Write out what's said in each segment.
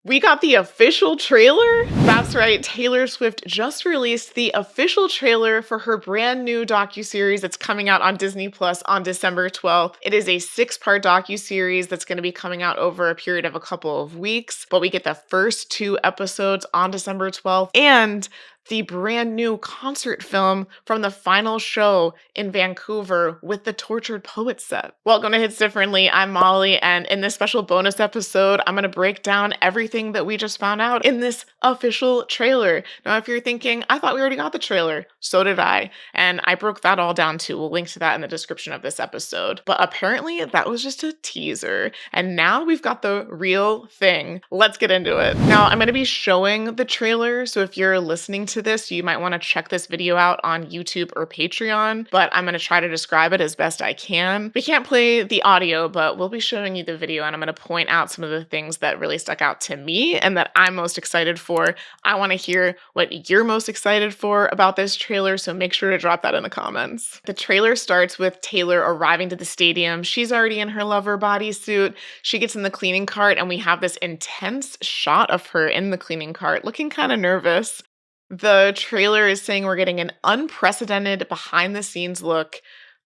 We got the official trailer? That's right, Taylor Swift just released the official trailer for her brand new docuseries that's coming out on Disney Plus on December 12th. It is a 6-part docuseries that's going to be coming out over a period of a couple of weeks, but we get the first 2 episodes on December 12th and the brand new concert film from the final show in Vancouver with the Tortured Poets set. Welcome to Hits Differently. I'm Molly, and in this special bonus episode, I'm going to break down everything that we just found out in this official trailer. Now, if you're thinking, I thought we already got the trailer, so did I, and I broke that all down too. We'll link to that in the description of this episode. But apparently, that was just a teaser, and now we've got the real thing. Let's get into it. Now, I'm going to be showing the trailer, so if you're listening to this, you might want to check this video out on YouTube or Patreon, but I'm going to try to describe it as best I can. We can't play the audio, but we'll be showing you the video, and I'm going to point out some of the things that really stuck out to me and that I'm most excited for. I want to hear what you're most excited for about this trailer, so make sure to drop that in the comments. The trailer starts with Taylor arriving to the stadium. She's already in her lover bodysuit. She gets in the cleaning cart, and we have this intense shot of her in the cleaning cart, looking kind of nervous. The trailer is saying we're getting an unprecedented behind-the-scenes look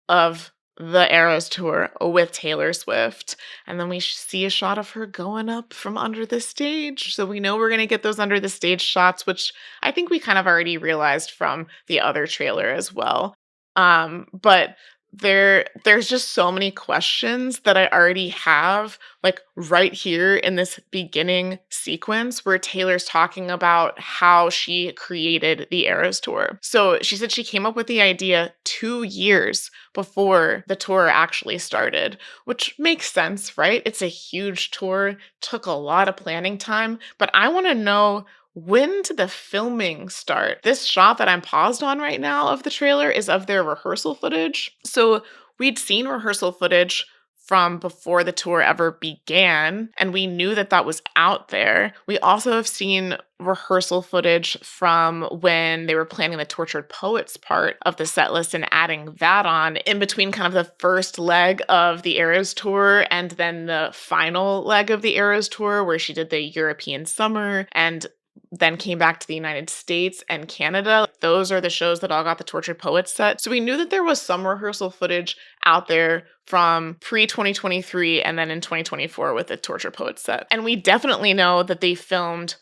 of the Eras Tour with Taylor Swift. And then we see a shot of her going up from under the stage. So we know we're going to get those under the stage shots, which I think we kind of already realized from the other trailer as well. But there's just so many questions that I already have, like right here in this beginning sequence where Taylor's talking about how she created the Eras Tour. So she said she came up with the idea 2 years before the tour actually started, which makes sense, right? It's a huge tour, took a lot of planning time, but I want to know, when did the filming start? This shot that I'm paused on right now of the trailer is of their rehearsal footage. So we'd seen rehearsal footage from before the tour ever began, and we knew that that was out there. We also have seen rehearsal footage from when they were planning the Tortured Poets part of the set list and adding that on in between kind of the first leg of the Eras Tour and then the final leg of the Eras Tour where she did the European summer and then came back to the United States and Canada. Those are the shows that all got the Tortured Poets set. So we knew that there was some rehearsal footage out there from pre-2023 and then in 2024 with the Tortured Poets set. And we definitely know that they filmed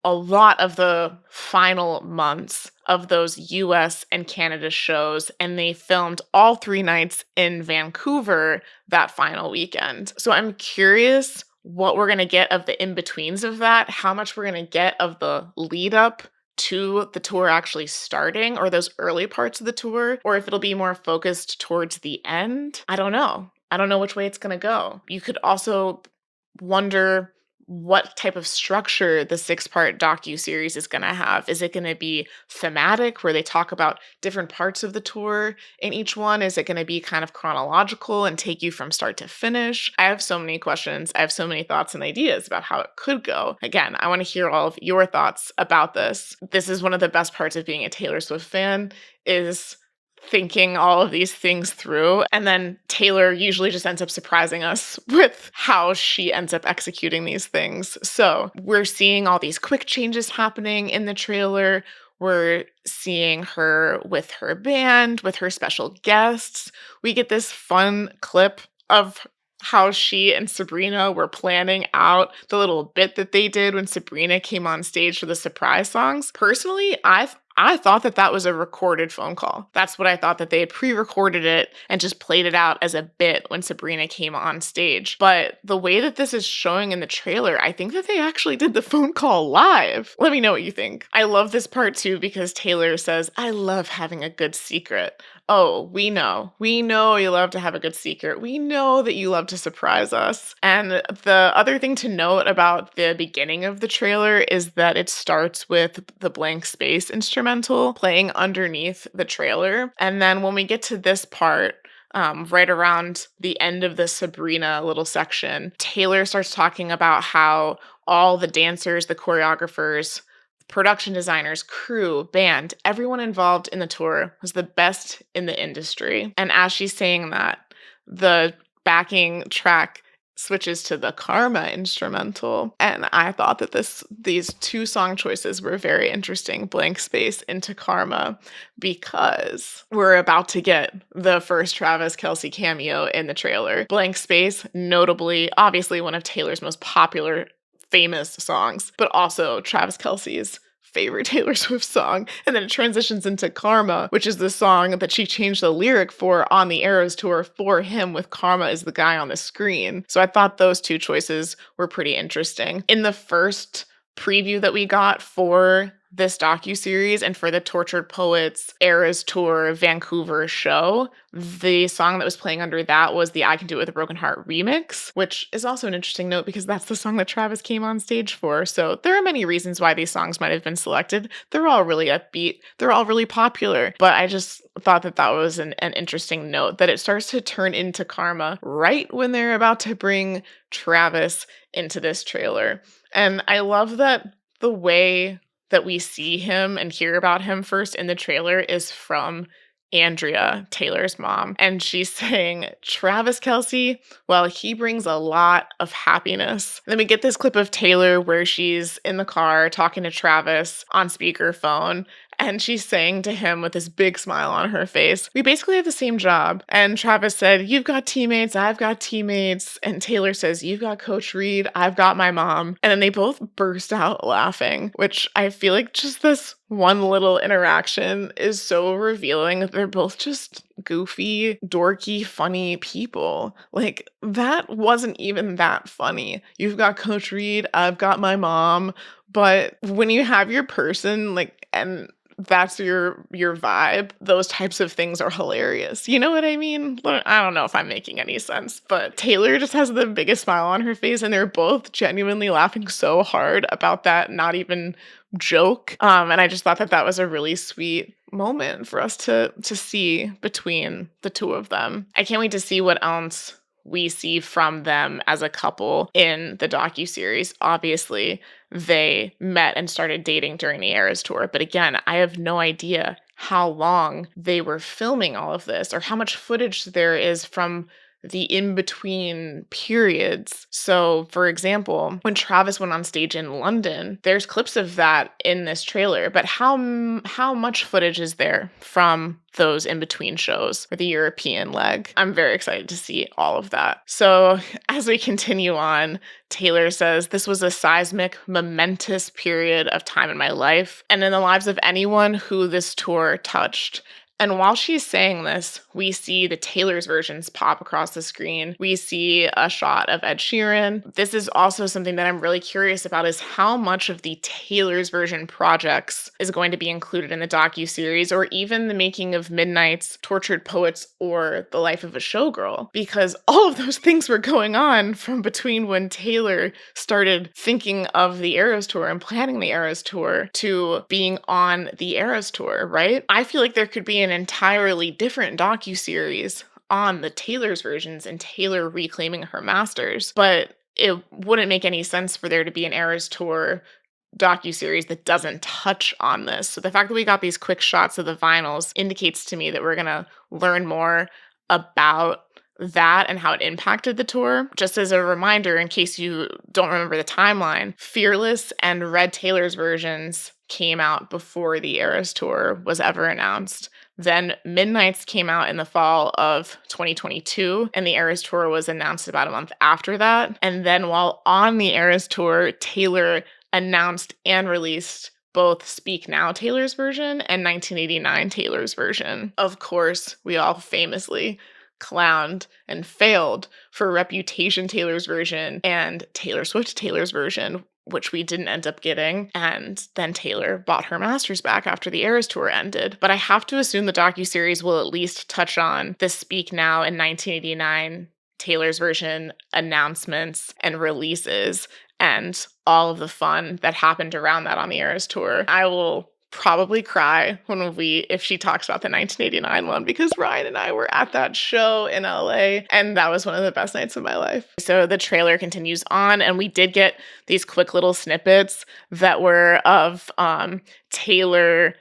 a lot of the final months of those US and Canada shows, and they filmed all 3 nights in Vancouver that final weekend. So I'm curious what we're going to get of the in-betweens of that, how much we're going to get of the lead up to the tour actually starting or those early parts of the tour, or if it'll be more focused towards the end. I don't know. I don't know which way it's going to go. You could also wonder what type of structure the 6-part docuseries is going to have. Is it going to be thematic where they talk about different parts of the tour in each one? Is it going to be kind of chronological and take you from start to finish? I have so many questions. I have so many thoughts and ideas about how it could go. Again, I want to hear all of your thoughts about this. This is one of the best parts of being a Taylor Swift fan, is thinking all of these things through. And then Taylor usually just ends up surprising us with how she ends up executing these things. So we're seeing all these quick changes happening in the trailer. We're seeing her with her band, with her special guests. We get this fun clip of how she and Sabrina were planning out the little bit that they did when Sabrina came on stage for the surprise songs. Personally, I thought that that was a recorded phone call. That's what I thought, that they had pre-recorded it and just played it out as a bit when Sabrina came on stage. But the way that this is showing in the trailer, I think that they actually did the phone call live. Let me know what you think. I love this part too because Taylor says, "I love having a good secret." Oh, we know. We know you love to have a good secret. We know that you love to surprise us. And the other thing to note about the beginning of the trailer is that it starts with the blank space instrumental playing underneath the trailer. And then when we get to this part, right around the end of the Sabrina little section, Taylor starts talking about how all the dancers, the choreographers, production designers, crew, band, everyone involved in the tour was the best in the industry. And as she's saying that, the backing track switches to the Karma instrumental. And I thought that these two song choices were very interesting, Blank Space into Karma, because we're about to get the first Travis Kelce cameo in the trailer. Blank Space, notably, obviously one of Taylor's most popular, famous songs, but also Travis Kelce's favorite Taylor Swift song. And then it transitions into Karma, which is the song that she changed the lyric for on the Eras tour for him, with Karma as the guy on the screen. So I thought those two choices were pretty interesting. In the first preview that we got for this docuseries and for the Tortured Poets Eras Tour Vancouver show, the song that was playing under that was the I Can Do It With a Broken Heart remix, which is also an interesting note because that's the song that Travis came on stage for. So there are many reasons why these songs might have been selected. They're all really upbeat. They're all really popular. But I just thought that that was an interesting note, that it starts to turn into Karma right when they're about to bring Travis into this trailer. And I love that the way that we see him and hear about him first in the trailer is from Andrea, Taylor's mom. And she's saying, Travis Kelce, well, he brings a lot of happiness. Then we get this clip of Taylor where she's in the car talking to Travis on speakerphone. And she's saying to him with this big smile on her face, we basically have the same job. And Travis said, you've got teammates, I've got teammates. And Taylor says, you've got Coach Reed, I've got my mom. And then they both burst out laughing, which I feel like just this one little interaction is so revealing. They're both just goofy, dorky, funny people. Like, that wasn't even that funny. You've got Coach Reed, I've got my mom. But when you have your person, like, and that's your vibe, those types of things are hilarious. You know what I mean? I don't know if I'm making any sense, but Taylor just has the biggest smile on her face, and they're both genuinely laughing so hard about that not even joke. And I just thought that that was a really sweet moment for us to see between the two of them. I can't wait to see what else we see from them as a couple in the docuseries. Obviously, they met and started dating during the Eras tour. But again, I have no idea how long they were filming all of this or how much footage there is from the in-between periods. So, for example, when Travis went on stage in London, there's clips of that in this trailer, but how much footage is there from those in-between shows for the European leg? I'm very excited to see all of that. So, as we continue on, Taylor says, this was a seismic, momentous period of time in my life and in the lives of anyone who this tour touched. And while she's saying this, we see the Taylor's versions pop across the screen. We see a shot of Ed Sheeran. This is also something that I'm really curious about, is how much of the Taylor's version projects is going to be included in the docuseries, or even the making of Midnight's Tortured Poets or The Life of a Showgirl, because all of those things were going on from between when Taylor started thinking of the Eras tour and planning the Eras tour to being on the Eras tour, right? I feel like there could be an entirely different docuseries on the Taylor's versions and Taylor reclaiming her masters, but it wouldn't make any sense for there to be an Eras tour docuseries that doesn't touch on this. So the fact that we got these quick shots of the vinyls indicates to me that we're gonna learn more about that and how it impacted the tour. Just as a reminder, in case you don't remember the timeline, Fearless and Red Taylor's versions came out before the Eras tour was ever announced. Then Midnight's came out in the fall of 2022, and the Eras tour was announced about a month after that. And then while on the Eras tour, Taylor announced and released both Speak Now Taylor's version and 1989 Taylor's version. Of course, we all famously clowned and failed for Reputation Taylor's version and Taylor Swift Taylor's version, which we didn't end up getting. And then Taylor bought her masters back after the Eras tour ended. But I have to assume the docuseries will at least touch on the Speak Now in 1989 Taylor's version announcements and releases and all of the fun that happened around that on the Eras tour. I will probably cry if she talks about the 1989 one, because Ryan and I were at that show in LA and that was one of the best nights of my life. So the trailer continues on, and we did get these quick little snippets that were of Taylor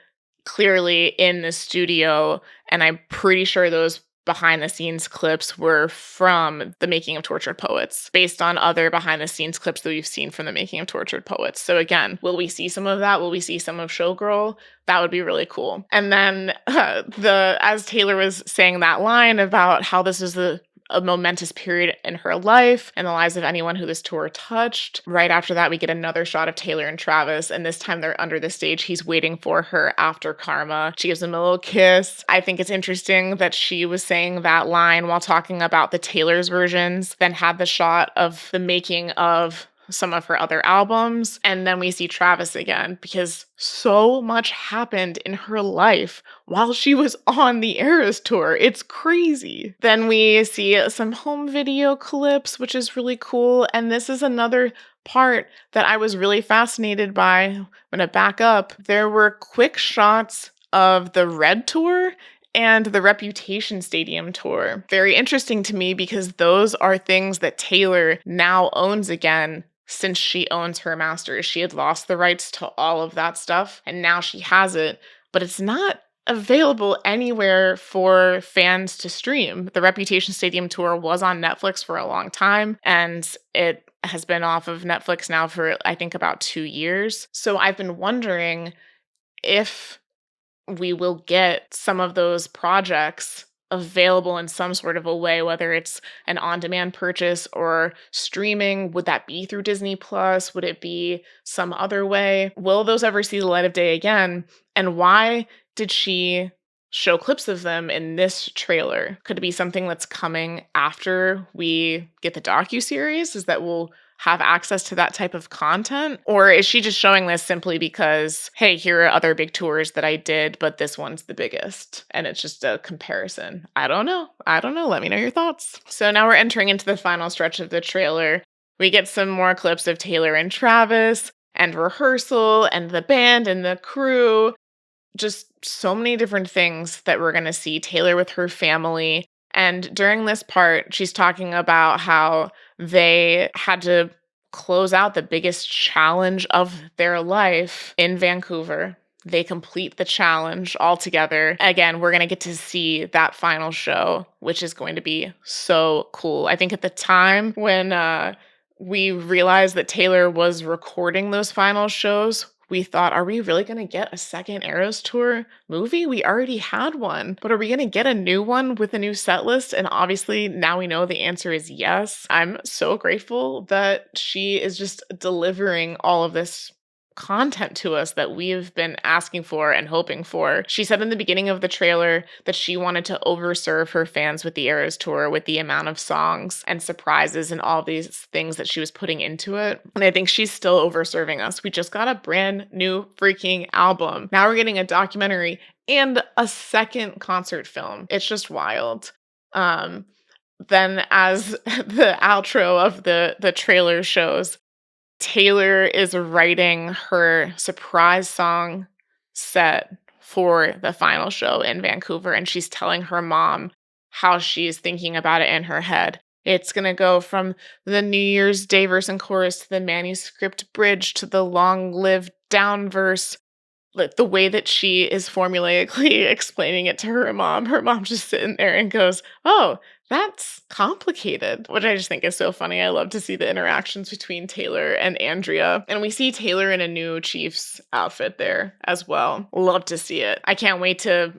clearly in the studio, and I'm pretty sure those behind the scenes clips were from the making of Tortured Poets, based on other behind the scenes clips that we've seen from the making of Tortured Poets. So again, will we see some of that? Will we see some of Showgirl? That would be really cool. And then as Taylor was saying that line about how this is a momentous period in her life and the lives of anyone who this tour touched. Right after that, we get another shot of Taylor and Travis, and this time they're under the stage. He's waiting for her after Karma. She gives him a little kiss. I think it's interesting that she was saying that line while talking about the Taylor's versions, then had the shot of the making of some of her other albums. And then we see Travis again because so much happened in her life while she was on the Eras tour. It's crazy. Then we see some home video clips, which is really cool. And this is another part that I was really fascinated by. I'm going to back up. There were quick shots of the Red tour and the Reputation Stadium tour. Very interesting to me because those are things that Taylor now owns again. Since she owns her masters, she had lost the rights to all of that stuff, and now she has it, but it's not available anywhere for fans to stream. The Reputation Stadium tour was on Netflix for a long time, and it has been off of Netflix now for, I think, about 2 years. So I've been wondering if we will get some of those projects available in some sort of a way, whether it's an on-demand purchase or streaming. Would that be through Disney Plus? Would it be some other way? Will those ever see the light of day again? And why did she show clips of them in this trailer? Could it be something that's coming after we get the docuseries? Is that we'll have access to that type of content? Or is she just showing this simply because, hey, here are other big tours that I did, but this one's the biggest, and it's just a comparison? I don't know. Let me know your thoughts. So now we're entering into the final stretch of the trailer. We get some more clips of Taylor and Travis, and rehearsal, and the band, and the crew. Just so many different things that we're going to see. Taylor with her family. And during this part, she's talking about how they had to close out the biggest challenge of their life in Vancouver. They complete the challenge all together. Again, we're going to get to see that final show, which is going to be so cool. I think at the time when we realized that Taylor was recording those final shows, we thought, are we really going to get a second Eras Tour movie? We already had one, but are we going to get a new one with a new set list? And obviously now we know the answer is yes. I'm so grateful that she is just delivering all of this content to us that we've been asking for and hoping for. She said in the beginning of the trailer that she wanted to overserve her fans with the Eras Tour, with the amount of songs and surprises and all these things that she was putting into it. And I think she's still overserving us. We just got a brand new freaking album. Now we're getting a documentary and a second concert film. It's just wild. Then as the outro of the trailer shows, Taylor is writing her surprise song set for the final show in Vancouver, and she's telling her mom how she's thinking about it in her head. It's going to go from the New Year's Day verse and chorus to the manuscript bridge to the long-lived down verse. Like the way that she is formulaically explaining it to her mom's just sitting there and goes, oh, that's complicated, which I just think is so funny. I love to see the interactions between Taylor and Andrea. And we see Taylor in a new Chiefs outfit there as well. Love to see it. I can't wait to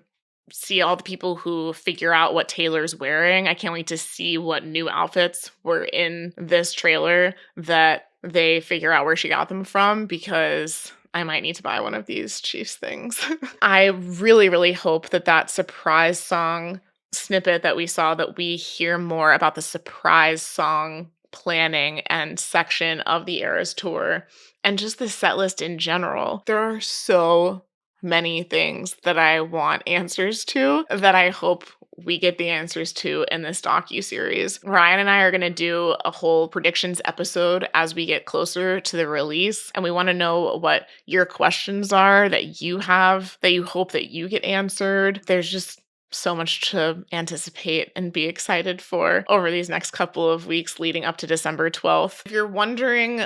see all the people who figure out what Taylor's wearing. I can't wait to see what new outfits were in this trailer that they figure out where she got them from, because I might need to buy one of these Chiefs things. I really, really hope that surprise song snippet that we saw, that we hear more about the surprise song planning and section of the Eras Tour and just the set list in general. There are so many things that I want answers to that I hope we get the answers to in this docuseries. Ryan and I are going to do a whole predictions episode as we get closer to the release, and we want to know what your questions are that you have, that you hope that you get answered. There's just so much to anticipate and be excited for over these next couple of weeks leading up to December 12th. If you're wondering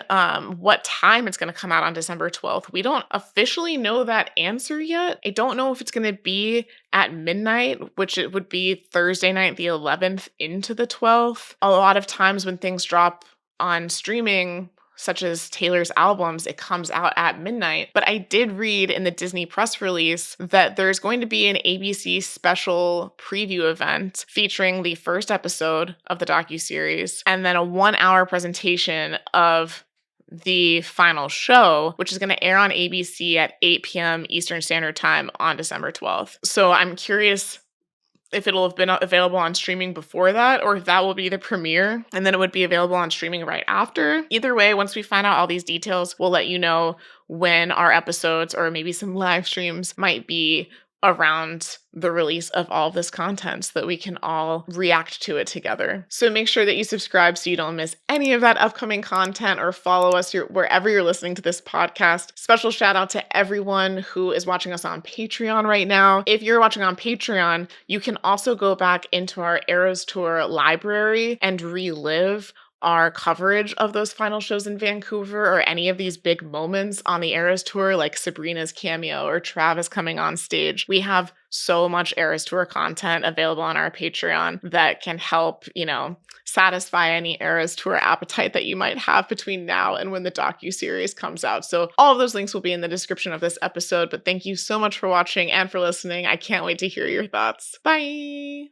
what time it's going to come out on December 12th, we don't officially know that answer yet. I don't know if it's going to be at midnight, which it would be Thursday night, the 11th into the 12th. A lot of times when things drop on streaming, such as Taylor's albums, it comes out at midnight. But I did read in the Disney press release that there's going to be an ABC special preview event featuring the first episode of the docuseries and then a 1-hour presentation of the final show, which is going to air on ABC at 8 p.m. Eastern Standard Time on December 12th. So I'm curious if it'll have been available on streaming before that, or if that will be the premiere, and then it would be available on streaming right after. Either way, once we find out all these details, we'll let you know when our episodes or maybe some live streams might be around the release of all of this content so that we can all react to it together. So make sure that you subscribe so you don't miss any of that upcoming content, or follow us wherever you're listening to this podcast. Special shout out to everyone who is watching us on Patreon right now. If you're watching on Patreon, you can also go back into our Eras Tour library and relive our coverage of those final shows in Vancouver, or any of these big moments on the Eras Tour, like Sabrina's cameo or Travis coming on stage. We have so much Eras Tour content available on our Patreon that can help, satisfy any Eras Tour appetite that you might have between now and when the docuseries comes out. So all of those links will be in the description of this episode, but thank you so much for watching and for listening. I can't wait to hear your thoughts. Bye!